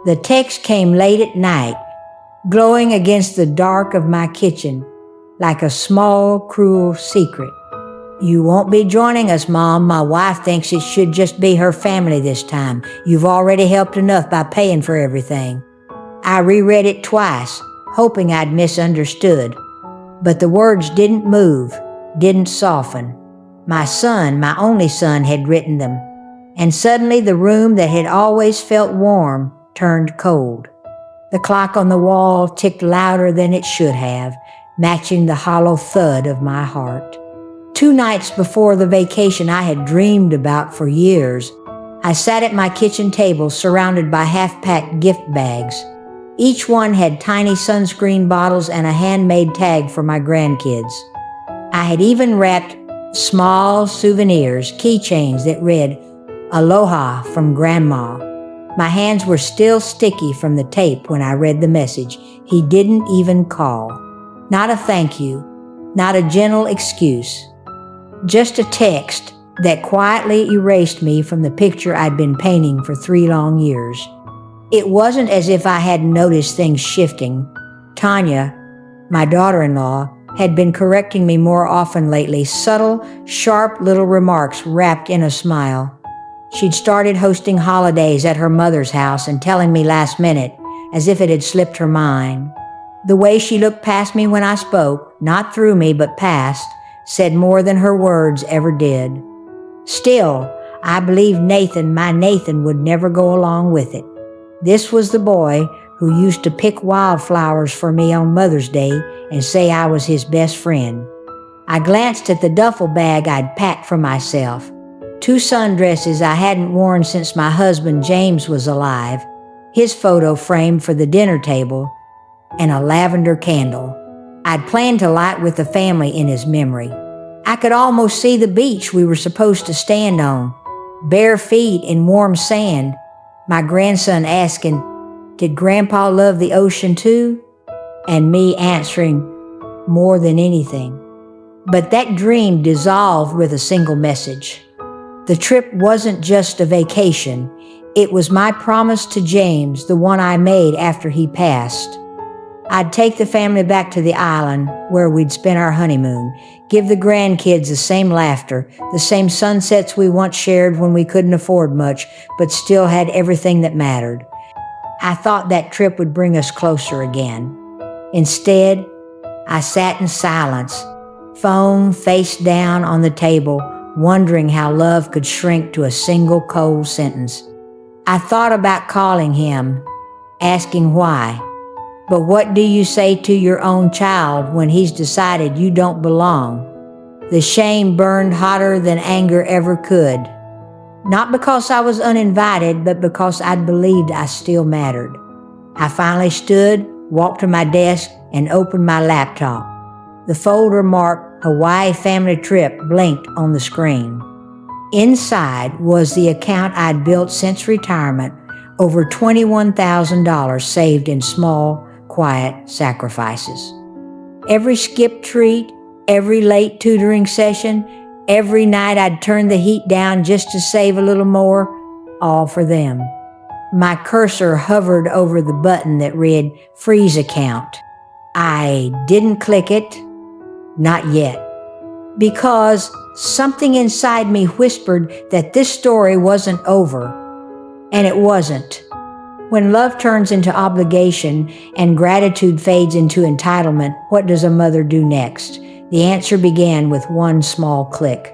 The text came late at night, glowing against the dark of my kitchen, like a small, cruel secret. "You won't be joining us, Mom. My wife thinks it should just be her family this time. You've already helped enough by paying for everything." I reread it twice, hoping I'd misunderstood. But the words didn't move, didn't soften. My son, my only son, had written them. And suddenly the room that had always felt warm turned cold. The clock on the wall ticked louder than it should have, matching the hollow thud of my heart. 2 nights before the vacation I had dreamed about for years, I sat at my kitchen table surrounded by half-packed gift bags. Each one had tiny sunscreen bottles and a handmade tag for my grandkids. I had even wrapped small souvenirs, keychains that read, "Aloha from Grandma." My hands were still sticky from the tape when I read the message. He didn't even call. Not a thank you, not a gentle excuse. Just a text that quietly erased me from the picture I'd been painting for 3 long years. It wasn't as if I hadn't noticed things shifting. Tanya, my daughter-in-law, had been correcting me more often lately, subtle, sharp little remarks wrapped in a smile. She'd started hosting holidays at her mother's house and telling me last minute, as if it had slipped her mind. The way she looked past me when I spoke, not through me but past, said more than her words ever did. Still, I believed Nathan, my Nathan, would never go along with it. This was the boy who used to pick wildflowers for me on Mother's Day and say I was his best friend. I glanced at the duffel bag I'd packed for myself. 2 sundresses I hadn't worn since my husband James was alive, his photo framed for the dinner table, and a lavender candle I'd planned to light with the family in his memory. I could almost see the beach we were supposed to stand on, bare feet in warm sand, my grandson asking, "Did Grandpa love the ocean too?" And me answering, "More than anything." But that dream dissolved with a single message. The trip wasn't just a vacation. It was my promise to James, the one I made after he passed. I'd take the family back to the island where we'd spent our honeymoon, give the grandkids the same laughter, the same sunsets we once shared when we couldn't afford much, but still had everything that mattered. I thought that trip would bring us closer again. Instead, I sat in silence, phone face down on the table, wondering how love could shrink to a single cold sentence. I thought about calling him, asking why. But what do you say to your own child when he's decided you don't belong? The shame burned hotter than anger ever could. Not because I was uninvited, but because I'd believed I still mattered. I finally stood, walked to my desk, and opened my laptop. The folder marked Hawaii Family Trip blinked on the screen. Inside was the account I'd built since retirement, over $21,000 saved in small, quiet sacrifices. Every skip treat, every late tutoring session, every night I'd turn the heat down just to save a little more, all for them. My cursor hovered over the button that read Freeze Account. I didn't click it. Not yet. Because something inside me whispered that this story wasn't over. And it wasn't. When love turns into obligation and gratitude fades into entitlement, what does a mother do next? The answer began with one small click.